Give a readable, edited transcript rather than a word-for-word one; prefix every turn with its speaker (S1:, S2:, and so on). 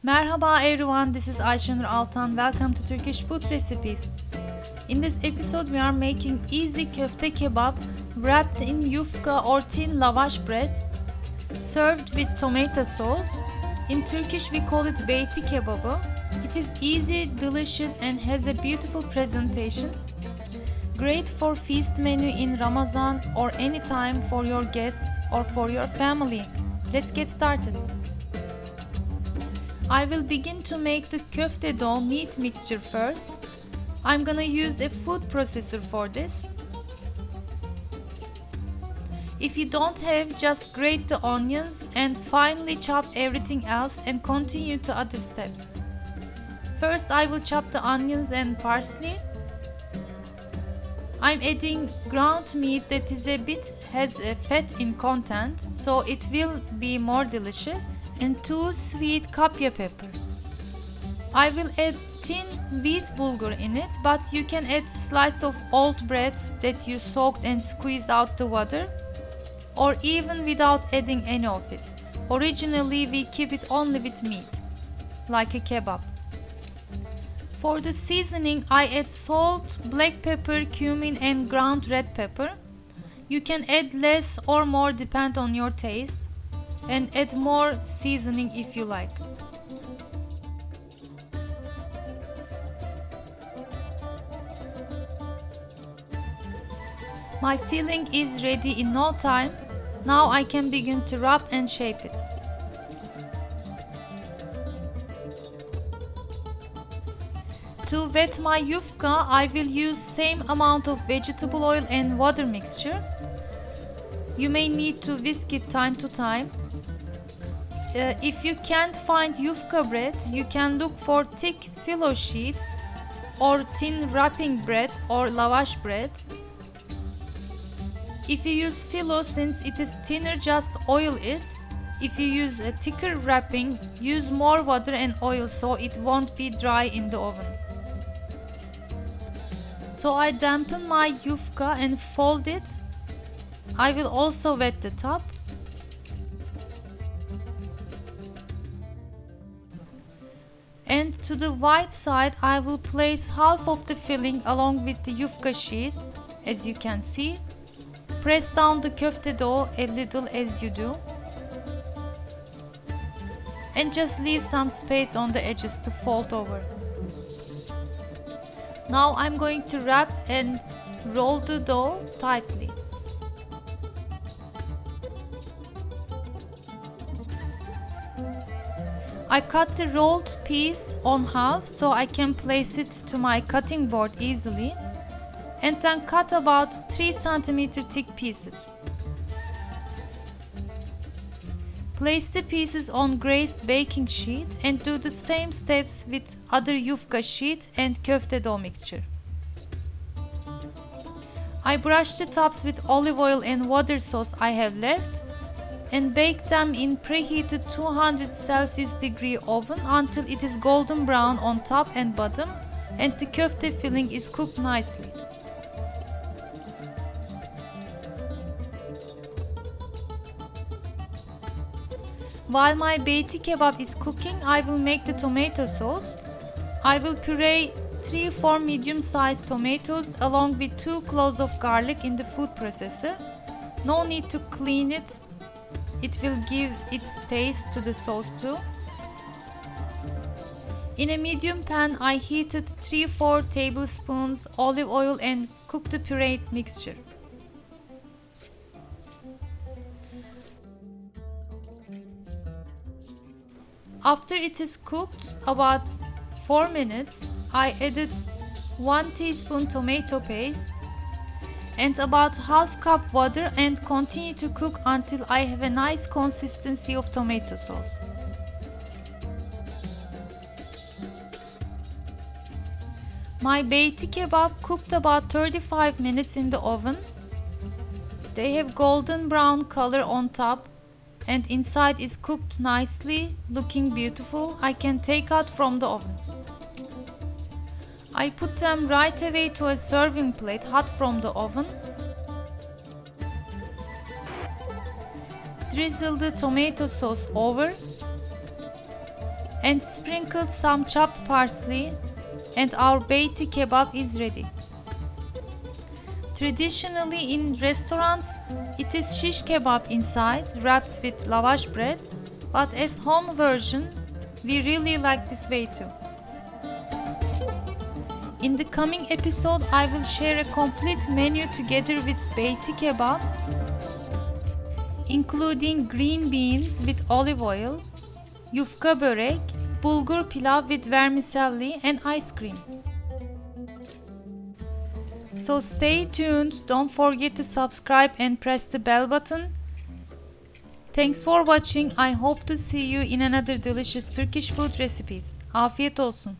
S1: Merhaba everyone, this is Ayşenur Altan. Welcome to Turkish Food Recipes. In this episode we are making easy köfte kebab wrapped in yufka or thin lavash bread, served with tomato sauce. In Turkish we call it beyti kebabı. It is easy, delicious and has a beautiful presentation. Great for feast menu in Ramazan or any time for your guests or for your family. Let's get started. I will begin to make the köfte dough meat mixture first. I'm gonna use a food processor for this. If you don't have, just grate the onions and finely chop everything else and continue to other steps. First I will chop the onions and parsley. I'm adding ground meat that is has a fat in content, so it will be more delicious, and 2 sweet kapya pepper. I will add thin wheat bulgur in it, but you can add slice of old bread that you soaked and squeezed out the water, or even without adding any of it. Originally we keep it only with meat, like a kebab. For the seasoning I add salt, black pepper, cumin and ground red pepper. You can add less or more depend on your taste, and add more seasoning if you like. My filling is ready in no time. Now I can begin to wrap and shape it. To wet my yufka, I will use same amount of vegetable oil and water mixture. You may need to whisk it time to time. If you can't find yufka bread, you can look for thick phyllo sheets or thin wrapping bread or lavash bread. If you use phyllo, since it is thinner, just oil it. If you use a thicker wrapping, use more water and oil so it won't be dry in the oven. So I dampen my yufka and fold it. I will also wet the top. And to the white side I will place half of the filling along with the yufka sheet. As you can see, press down the köfte dough a little as you do, and just leave some space on the edges to fold over. Now I'm going to wrap and roll the dough tightly. I cut the rolled piece on half so I can place it to my cutting board easily, and then cut about 3 cm thick pieces. Place the pieces on greased baking sheet and do the same steps with other yufka sheet and köfte dough mixture. I brush the tops with olive oil and water sauce I have left, and bake them in preheated 200 Celsius degree oven until it is golden brown on top and bottom and the köfte filling is cooked nicely. While my beyti kebab is cooking, I will make the tomato sauce. I will puree 3-4 medium-sized tomatoes along with 2 cloves of garlic in the food processor. No need to clean it. It will give its taste to the sauce too. In a medium pan, I heated 3-4 tablespoons olive oil and cooked the pureed mixture. After it is cooked about 4 minutes, I added 1 teaspoon tomato paste and about half cup water and continue to cook until I have a nice consistency of tomato sauce. My beyti kebab cooked about 35 minutes in the oven. They have golden brown color on top and inside is cooked nicely, looking beautiful. I can take out from the oven. I put them right away to a serving plate hot from the oven. Drizzle the tomato sauce over and sprinkled some chopped parsley, and our beiti kebab is ready. Traditionally in restaurants, it is shish kebab inside, wrapped with lavash bread, but as home version, we really like this way too. In the coming episode, I will share a complete menu together with beiti kebab, including green beans with olive oil, yufka börek, bulgur pilav with vermicelli and ice cream. So stay tuned, don't forget to subscribe and press the bell button. Thanks for watching. I hope to see you in another delicious Turkish food recipes. Afiyet olsun.